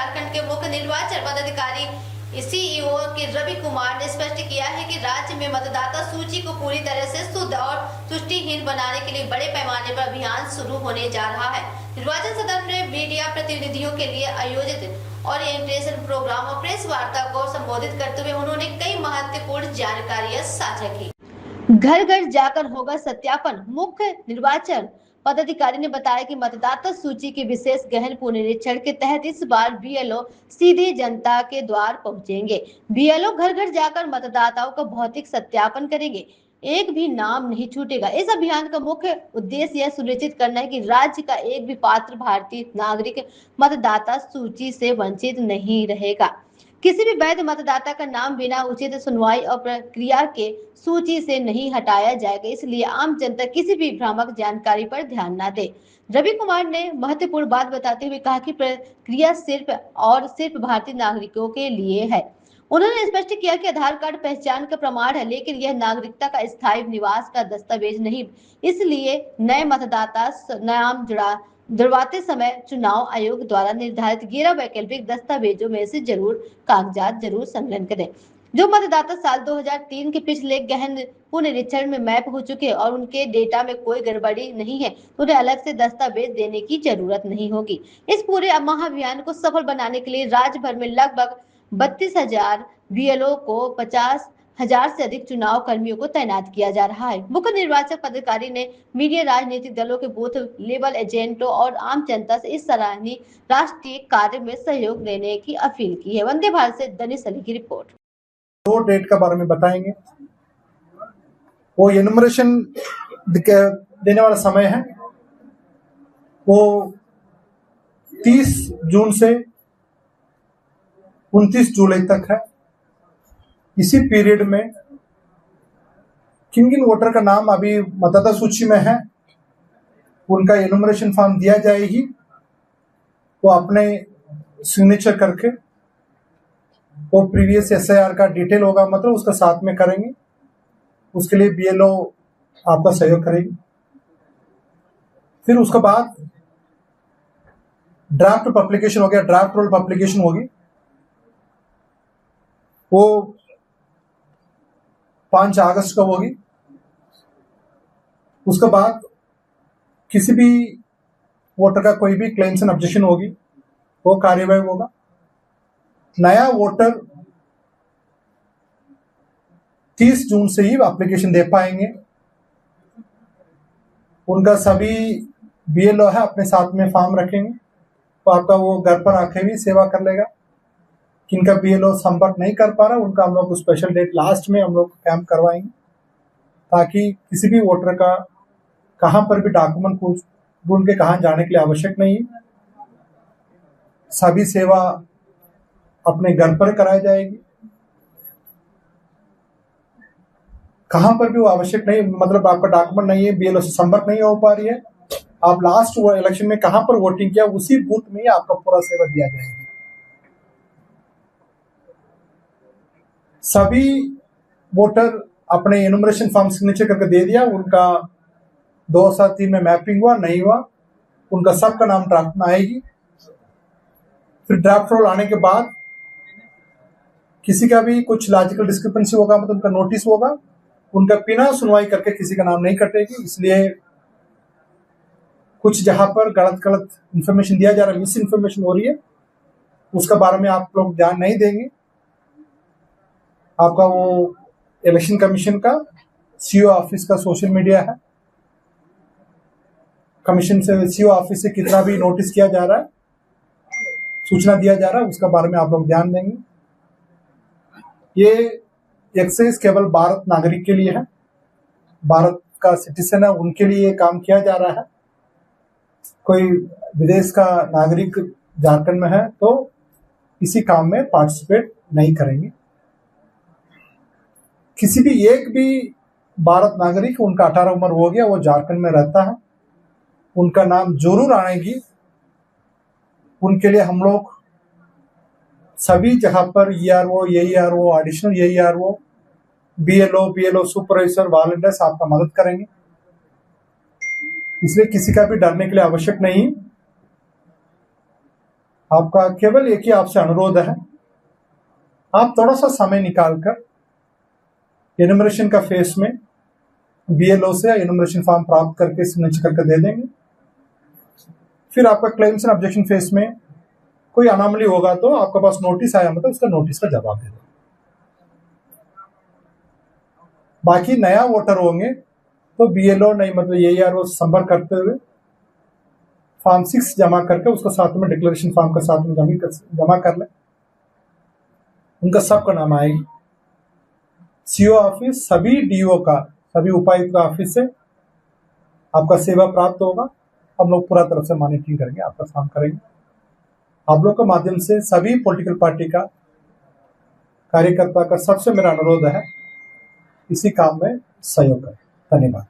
झारखंड के मुख्य निर्वाचन पदाधिकारी सीईओ के रवि कुमार ने स्पष्ट किया है कि राज्य में मतदाता सूची को पूरी तरह से शुद्ध और त्रुटिहीन बनाने के लिए बड़े पैमाने पर अभियान शुरू होने जा रहा है। निर्वाचन सदन में मीडिया प्रतिनिधियों के लिए आयोजित ओरिएंटेशन प्रोग्राम और प्रेस वार्ता को संबोधित करते हुए उन्होंने कई महत्वपूर्ण जानकारियां साझा की। घर घर जाकर होगा सत्यापन। मुख्य निर्वाचन पदाधिकारी ने बताया कि मतदाता सूची के विशेष गहन पुनरीक्षण के तहत इस बार बीएलओ सीधे जनता के द्वार पहुंचेंगे। बीएलओ घर घर जाकर मतदाताओं का भौतिक सत्यापन करेंगे, एक भी नाम नहीं छूटेगा। इस अभियान का मुख्य उद्देश्य यह सुनिश्चित करना है कि राज्य का एक भी पात्र भारतीय नागरिक मतदाता सूची से वंचित नहीं रहेगा। किसी भी वैध मतदाता का नाम बिना उचित सुनवाई और प्रक्रिया के सूची से नहीं हटाया जाएगा, इसलिए आम जनता किसी भी भ्रामक जानकारी पर ध्यान न दे। रवि कुमार ने महत्वपूर्ण बात बताते हुए कहा कि प्रक्रिया सिर्फ भारतीय नागरिकों के लिए है। उन्होंने स्पष्ट किया कि आधार कार्ड पहचान का प्रमाण है, लेकिन यह नागरिकता का स्थायी निवास का दस्तावेज नहीं। इसलिए नए मतदाता नाम जुड़वाते समय चुनाव आयोग द्वारा निर्धारित 11 वैकल्पिक दस्तावेजों में से कागजात जरूर संकलन करें। जो मतदाता साल 2003 के पिछले गहन पुनरीक्षण में मैप हो चुके और उनके डेटा में कोई गड़बड़ी नहीं है, उन्हें अलग से दस्तावेज देने की जरूरत नहीं होगी। इस पूरे महाअभियान को सफल बनाने के लिए राज्य भर में लगभग 32,000 बीएलओ को 50,000 से अधिक चुनाव कर्मियों को तैनात किया जा रहा है। मुख्य निर्वाचन पदाधिकारी ने मीडिया, राजनीतिक दलों के बूथ लेवल एजेंटों और आम जनता से इस सराहनीय राष्ट्रीय कार्य में सहयोग देने की अपील की है। वंदे भारत से दनिश अली की रिपोर्ट। दो डेट के बारे में बताएंगे। वो एनुमरेशन देने वाला समय है, वो 30 जून से 29 जुलाई तक है। इसी पीरियड में किन किन वोटर का नाम अभी मतदाता सूची में है, उनका एनुमरेशन फॉर्म दिया जाएगी। वो अपने सिग्नेचर करके वो प्रीवियस एसआईआर का डिटेल होगा, मतलब उसका साथ में करेंगे। उसके लिए बीएलओ आपका सहयोग करेगी। फिर उसके बाद ड्राफ्ट पब्लिकेशन हो गया, ड्राफ्ट रोल पब्लिकेशन होगी। वो 5 अगस्त को होगी। उसके बाद किसी भी वोटर का कोई भी क्लेम्स एंड ऑब्जेक्शन होगी, वो कार्यवाही होगा। नया वोटर 30 जून से ही एप्लीकेशन दे पाएंगे। उनका सभी बीएलओ है अपने साथ में फॉर्म रखेंगे, तो आपका वो घर पर आके भी सेवा कर लेगा। किनका बीएलओ संपर्क नहीं कर पा रहा, उनका हम लोग स्पेशल डेट लास्ट में हम लोग कैंप करवाएंगे, ताकि किसी भी वोटर का कहां पर भी डॉक्यूमेंट ढूंढ के कहां जाने के लिए आवश्यक नहीं। सभी सेवा अपने घर पर कराई जाएगी। कहां पर भी वो आवश्यक नहीं, मतलब आपका डॉक्यूमेंट नहीं है, बीएलओ से संपर्क नहीं हो पा रही है, आप लास्ट इलेक्शन में कहां पर वोटिंग किया, उसी बूथ में ही आपका पूरा सेवा दिया जाएगी। सभी वोटर अपने एनुमरेशन फॉर्म सिग्नेचर करके दे दिया, उनका 2003 में मैपिंग हुआ नहीं हुआ, उनका सबका नाम ड्राफ्ट में आएगी। फिर ड्राफ्ट रोल आने के बाद किसी का भी कुछ लॉजिकल डिस्क्रिपेंसी होगा, मतलब उनका नोटिस होगा, उनका बिना सुनवाई करके किसी का नाम नहीं कटेगी। इसलिए कुछ जहां पर गलत इंफॉर्मेशन दिया जा रहा है, मिस इन्फॉर्मेशन हो रही है, उसके बारे में आप लोग ध्यान नहीं देंगे। आपका वो इलेक्शन कमीशन का सीओ ऑफिस का सोशल मीडिया है, कमीशन से सीओ ऑफिस से कितना भी नोटिस किया जा रहा है, सूचना दिया जा रहा है, उसका बारे में आप लोग ध्यान देंगे। ये एक्सेस केवल भारत नागरिक के लिए है, भारत का सिटीजन है, उनके लिए काम किया जा रहा है। कोई विदेश का नागरिक झारखंड में है तो इसी काम में पार्टिसिपेट नहीं करेंगे। किसी भी एक भी भारत नागरिक, उनका 18 उम्र हो गया, वो झारखंड में रहता है, उनका नाम जरूर आएगी। उनके लिए हम लोग सभी जगह पर ERO, AERO, additional AERO, BLO supervisor, volunteers आपका मदद करेंगे। इसलिए किसी का भी डरने के लिए आवश्यक नहीं। आपका केवल एक ही आपसे अनुरोध है, आप थोड़ा सा समय निकालकर एनुमरेशन का फेस में BLO से एनुमरेशन फॉर्म प्राप्त करके सिग्नेचर करके दे देंगे। फिर आपका क्लेम्स एंड ऑब्जेक्शन फेस में कोई अनोमली होगा तो आपके पास नोटिस आया मतलब उसका नोटिस का जवाब दे दो। बाकी नया वोटर होंगे तो BLO नहीं मतलब AERO संपर्क करते हुए फॉर्म 6 जमा करके उसको साथ में डिक्लेरेशन फॉर्म का साथ में जमा कर ले, उनका सबका नाम आएगी। CO ऑफिस सभी DO का, सभी उपायुक्त का ऑफिस से आपका सेवा प्राप्त होगा। हम लोग पूरा तरफ से मॉनिटरिंग करेंगे, आपका काम करेंगे। आप लोग के माध्यम से सभी पॉलिटिकल पार्टी का कार्यकर्ता का सबसे मेरा अनुरोध है, इसी काम में सहयोग करें। धन्यवाद।